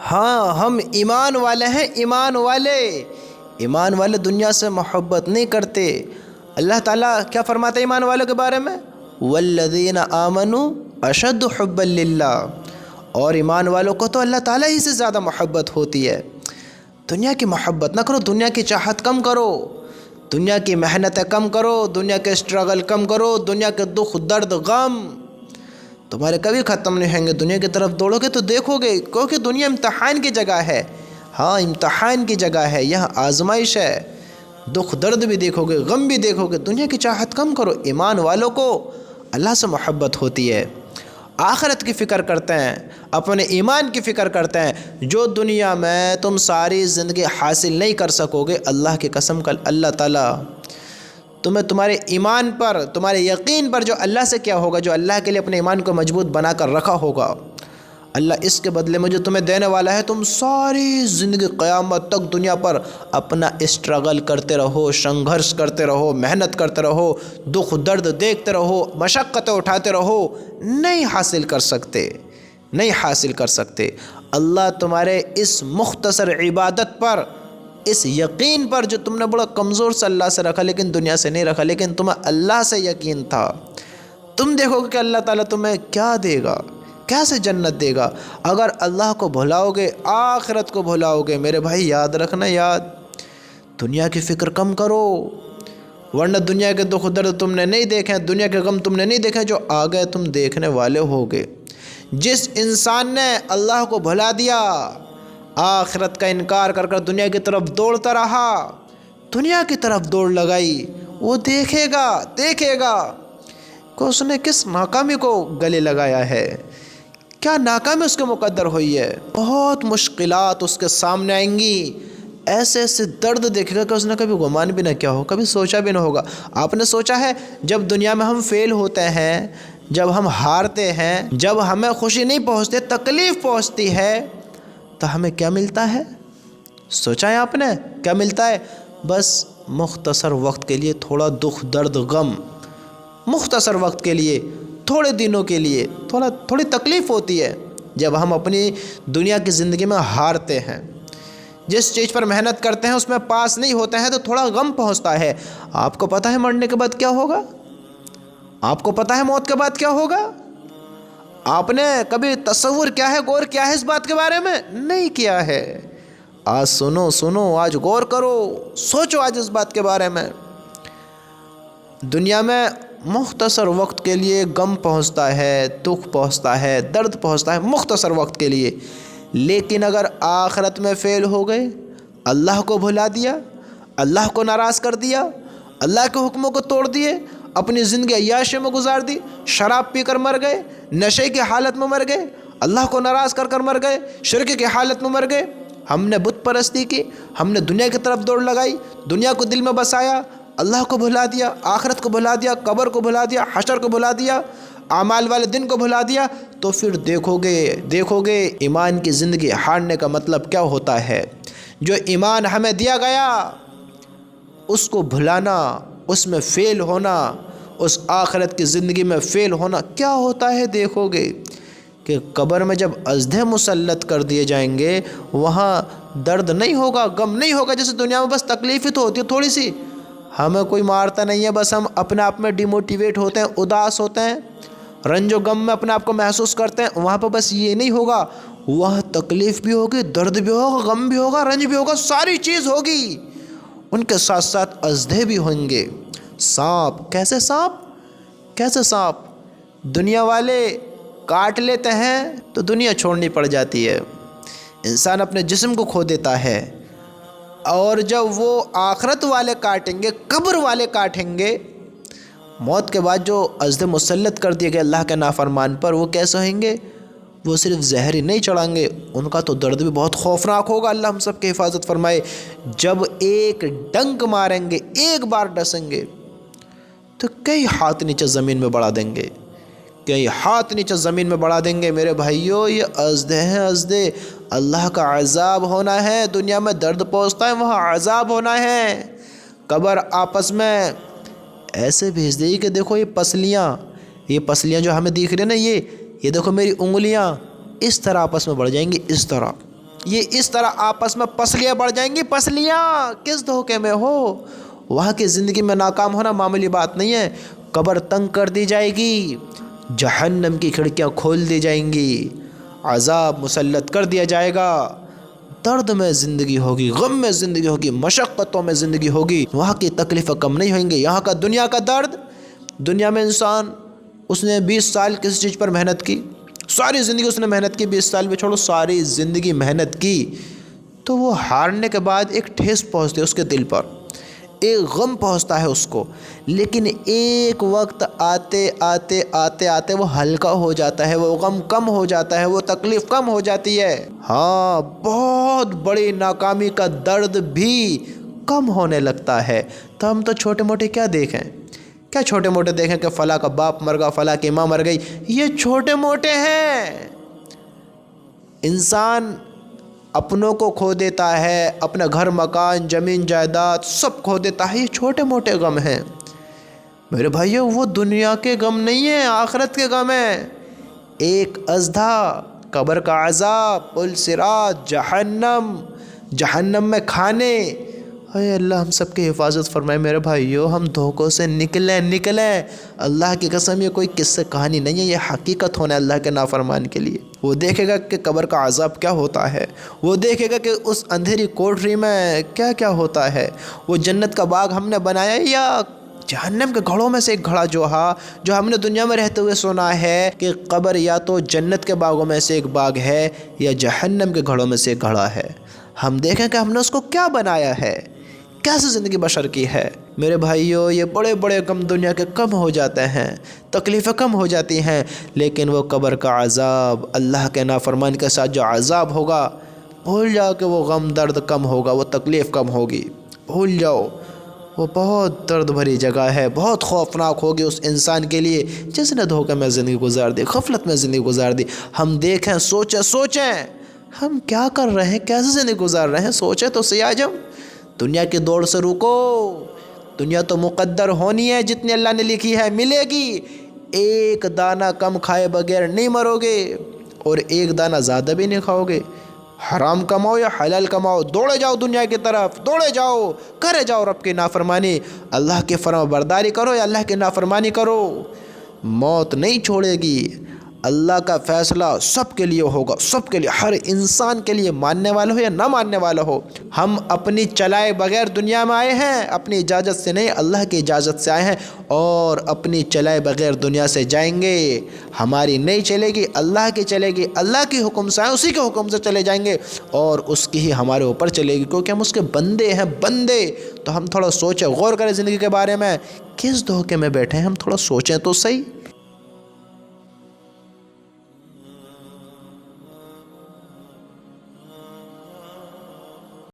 ہاں ہم ایمان والے ہیں، ایمان والے دنیا سے محبت نہیں کرتے۔ اللہ تعالیٰ کیا فرماتے ہیں ایمان والوں کے بارے میں؟ والذین آمنوا اشد حبا للہ، اور ایمان والوں کو تو اللہ تعالیٰ ہی سے زیادہ محبت ہوتی ہے۔ دنیا کی محبت نہ کرو، دنیا کی چاہت کم کرو، دنیا کی محنتیں کم کرو، دنیا کے اسٹرگل کم کرو، دنیا کے دکھ درد غم تمہارے کبھی ختم نہیں ہوں گے۔ دنیا کی طرف دوڑو گے تو دیکھو گے، کیونکہ دنیا امتحان کی جگہ ہے۔ ہاں امتحان کی جگہ ہے، یہاں آزمائش ہے، دکھ درد بھی دیکھو گے، غم بھی دیکھو گے۔ دنیا کی چاہت کم کرو۔ ایمان والوں کو اللہ سے محبت ہوتی ہے، آخرت کی فکر کرتے ہیں، اپنے ایمان کی فکر کرتے ہیں۔ جو دنیا میں تم ساری زندگی حاصل نہیں کر سکو گے، اللہ کی قسم کل اللہ تعالیٰ تمہیں تمہارے ایمان پر، تمہارے یقین پر جو اللہ سے کیا ہوگا، جو اللہ کے لیے اپنے ایمان کو مضبوط بنا کر رکھا ہوگا، اللہ اس کے بدلے میں جو تمہیں دینے والا ہے، تم ساری زندگی قیامت تک دنیا پر اپنا اسٹرگل کرتے رہو، سنگھرش کرتے رہو، محنت کرتے رہو، دکھ درد دیکھتے رہو، مشقتیں اٹھاتے رہو، نہیں حاصل کر سکتے، نہیں حاصل کر سکتے۔ اللہ تمہارے اس مختصر عبادت پر، اس یقین پر جو تم نے بڑا کمزور سے اللہ سے رکھا لیکن دنیا سے نہیں رکھا، لیکن تمہیں اللہ سے یقین تھا، تم دیکھو گے کہ اللہ تعالیٰ تمہیں کیا دے گا، کیسے جنت دے گا۔ اگر اللہ کو بھلاؤ گے، آخرت کو بھلاؤ گے، میرے بھائی یاد رکھنا، دنیا کی فکر کم کرو، ورنہ دنیا کے دکھ درد تم نے نہیں دیکھے، دنیا کے غم تم نے نہیں دیکھے، جو آگے تم دیکھنے والے ہوگے۔ جس انسان نے اللہ کو بھلا دیا، آخرت کا انکار کر کر دنیا کی طرف دوڑتا رہا، دنیا کی طرف دوڑ لگائی، وہ دیکھے گا کہ اس نے کس ناکامی کو گلے لگایا ہے، کیا ناکامی اس کے مقدر ہوئی ہے۔ بہت مشکلات اس کے سامنے آئیں گی، ایسے ایسے درد دیکھے گا کہ اس نے کبھی گمان بھی نہ کیا ہو، کبھی سوچا بھی نہ ہوگا۔ آپ نے سوچا ہے جب دنیا میں ہم فیل ہوتے ہیں، جب ہم ہارتے ہیں، جب ہمیں خوشی نہیں پہنچتی، تکلیف پہنچتی ہے، تو ہمیں کیا ملتا ہے؟ سوچا ہے آپ نے کیا ملتا ہے؟ بس مختصر وقت کے لیے تھوڑا دکھ درد غم، مختصر وقت کے لیے، تھوڑے دنوں کے لیے تھوڑی تکلیف ہوتی ہے جب ہم اپنی دنیا کی زندگی میں ہارتے ہیں۔ جس چیز پر محنت کرتے ہیں اس میں پاس نہیں ہوتے ہیں تو تھوڑا غم پہنچتا ہے۔ آپ کو پتہ ہے مرنے کے بعد کیا ہوگا؟ آپ کو پتہ ہے موت کے بعد کیا ہوگا؟ آپ نے کبھی تصور کیا ہے، غور کیا ہے اس بات کے بارے میں؟ نہیں کیا ہے۔ آج سنو، آج غور کرو، سوچو آج اس بات کے بارے میں۔ دنیا میں مختصر وقت کے لیے غم پہنچتا ہے، دکھ پہنچتا ہے، درد پہنچتا ہے، مختصر وقت کے لیے، لیکن اگر آخرت میں فیل ہو گئے، اللہ کو بھلا دیا، اللہ کو ناراض کر دیا، اللہ کے حکموں کو توڑ دیے، اپنی زندگی عیاشی میں گزار دی، شراب پی کر مر گئے، نشے کی حالت میں مر گئے، اللہ کو ناراض کر کر مر گئے، شرک کی حالت میں مر گئے، ہم نے بت پرستی کی، ہم نے دنیا کی طرف دوڑ لگائی، دنیا کو دل میں بسایا، اللہ کو بھلا دیا، آخرت کو بھلا دیا، قبر کو بھلا دیا، حشر کو بھلا دیا، اعمال والے دن کو بھلا دیا، تو پھر دیکھو گے ایمان کی زندگی ہارنے کا مطلب کیا ہوتا ہے۔ جو ایمان ہمیں دیا گیا اس کو بھلانا، اس میں فیل ہونا، اس آخرت کی زندگی میں فیل ہونا کیا ہوتا ہے، دیکھو گے کہ قبر میں جب اژدھے مسلط کر دیے جائیں گے، وہاں درد نہیں ہوگا، غم نہیں ہوگا، جیسے دنیا میں بس تکلیف ہی تو ہوتی ہے تھوڑی سی، ہمیں کوئی مارتا نہیں ہے، بس ہم اپنے آپ میں ڈیموٹیویٹ ہوتے ہیں، اداس ہوتے ہیں، رنج و غم میں اپنے آپ کو محسوس کرتے ہیں۔ وہاں پہ بس یہ نہیں ہوگا، وہاں تکلیف بھی ہوگی، درد بھی ہوگا، غم بھی ہوگا، رنج بھی ہوگا، ساری چیز ہوگی، ان کے ساتھ ساتھ اژدھے بھی ہوں گے، سانپ۔ کیسے سانپ؟ دنیا والے کاٹ لیتے ہیں تو دنیا چھوڑنی پڑ جاتی ہے، انسان اپنے جسم کو کھو دیتا ہے، اور جب وہ آخرت والے کاٹیں گے، قبر والے کاٹیں گے، موت کے بعد جو اژدھے مسلط کر دیے گئے اللہ کے نافرمان پر، وہ کیسے ہوئیں گے؟ وہ صرف زہر ہی نہیں چڑھائیں گے، ان کا تو درد بھی بہت خوفناک ہوگا، اللہ ہم سب کی حفاظت فرمائے۔ جب ایک ڈنک ماریں گے، ایک بار ڈسیں گے تو کئی ہاتھ نیچے زمین میں بڑھا دیں گے، بڑھا دیں گے۔ میرے بھائیوں، یہ اژدھے ہیں، اژدھے، اللہ کا عذاب ہونا ہے۔ دنیا میں درد پہنچتا ہے، وہاں عذاب ہونا ہے۔ قبر آپس میں ایسے بھیج دے گی کہ دیکھو یہ پسلیاں جو ہمیں دکھ رہی ہیں نا، یہ دیکھو میری انگلیاں، اس طرح آپس میں بڑھ جائیں گی، اس طرح یہ اس طرح آپس میں پسلیاں بڑھ جائیں گی. پسلیاں کس دھوکے میں ہو؟ وہاں کی زندگی میں ناکام ہونا معمولی بات نہیں ہے. قبر تنگ کر دی جائے گی، جہنم کی کھڑکیاں کھول دی جائیں گی، عذاب مسلط کر دیا جائے گا، درد میں زندگی ہوگی، غم میں زندگی ہوگی، مشقتوں میں زندگی ہوگی. وہاں کی تکلیفیں کم نہیں ہوئیں گی. یہاں کا دنیا کا درد، دنیا میں انسان اس نے 20 سال کسی چیز پر محنت کی، ساری زندگی اس نے محنت کی، 20 سال بھی چھوڑو، ساری زندگی محنت کی، تو وہ ہارنے کے بعد ایک ٹھیس پہنچتی ہے اس کے دل پر، ایک غم پہنچتا ہے اس کو. لیکن ایک وقت آتے آتے آتے آتے وہ ہلکا ہو جاتا ہے، وہ غم کم ہو جاتا ہے، وہ تکلیف کم ہو جاتی ہے. ہاں، بہت بڑی ناکامی کا درد بھی کم ہونے لگتا ہے. تو ہم تو چھوٹے موٹے کیا دیکھیں، کیا چھوٹے موٹے دیکھیں کہ فلاں کا باپ مر گیا، فلاں کی ماں مر گئی، یہ چھوٹے موٹے ہیں. انسان اپنوں کو کھو دیتا ہے، اپنا گھر مکان زمین جائیداد سب کھو دیتا ہے، یہ چھوٹے موٹے غم ہیں. میرے بھائیو، وہ دنیا کے غم نہیں ہیں، آخرت کے غم ہیں. ایک ازدھا، قبر کا عذاب، پل صراط، جہنم میں کھانے. اے اللہ ہم سب کی حفاظت فرمائے. میرے بھائیو، ہم دھوکوں سے نکلیں. اللہ کی قسم یہ کوئی قصہ کہانی نہیں ہے، یہ حقیقت ہونا ہے اللہ کے نافرمان کے لیے. وہ دیکھے گا کہ قبر کا عذاب کیا ہوتا ہے، وہ دیکھے گا کہ اس اندھیری کوٹری میں کیا کیا ہوتا ہے. وہ جنت کا باغ ہم نے بنایا یا جہنم کے گھڑوں میں سے ایک گھڑا جو ہم نے دنیا میں رہتے ہوئے سنا ہے کہ قبر یا تو جنت کے باغوں میں سے ایک باغ ہے یا جہنم کے گھڑوں میں سے ایک گھڑا ہے. ہم دیکھیں کہ ہم نے اس کو کیا بنایا ہے، کیسے زندگی بشر کی ہے. میرے بھائیو، یہ بڑے بڑے غم دنیا کے کم ہو جاتے ہیں، تکلیفیں کم ہو جاتی ہیں، لیکن وہ قبر کا عذاب، اللہ کے نافرمان کے ساتھ جو عذاب ہوگا، بھول جاؤ کہ وہ غم درد کم ہوگا، وہ تکلیف کم ہوگی. بھول جاؤ، وہ بہت درد بھری جگہ ہے، بہت خوفناک ہوگی اس انسان کے لیے جس نے دھوکے میں زندگی گزار دی، غفلت میں زندگی گزار دی. ہم دیکھیں، سوچیں ہم کیا کر رہے ہیں، کیسے زندگی گزار رہے ہیں. سوچیں تو صحیح. آجم دنیا کی دوڑ سے رکو. دنیا تو مقدر ہونی ہے، جتنی اللہ نے لکھی ہے ملے گی. ایک دانہ کم کھائے بغیر نہیں مرو گے اور ایک دانہ زیادہ بھی نہیں کھاؤ گے. حرام کماؤ یا حلال کماؤ، دوڑے جاؤ دنیا کی طرف، دوڑے جاؤ، کرے جاؤ رب کی نافرمانی. اللہ کی فرما برداری کرو یا اللہ کی نافرمانی کرو، موت نہیں چھوڑے گی. اللہ کا فیصلہ سب کے لیے ہوگا، سب کے لیے، ہر انسان کے لیے، ماننے والا ہو یا نہ ماننے والا ہو. ہم اپنی چلائے بغیر دنیا میں آئے ہیں، اپنی اجازت سے نہیں، اللہ کی اجازت سے آئے ہیں، اور اپنی چلائے بغیر دنیا سے جائیں گے. ہماری نہیں چلے گی، اللہ کی چلے گی. اللہ کے حکم سے آئے، اسی کے حکم سے چلے جائیں گے، اور اس کی ہی ہمارے اوپر چلے گی، کیونکہ ہم اس کے بندے ہیں. تو ہم تھوڑا سوچیں، غور کریں زندگی کے بارے میں، کس دھوکے میں بیٹھے ہیں ہم، تھوڑا سوچیں تو صحیح.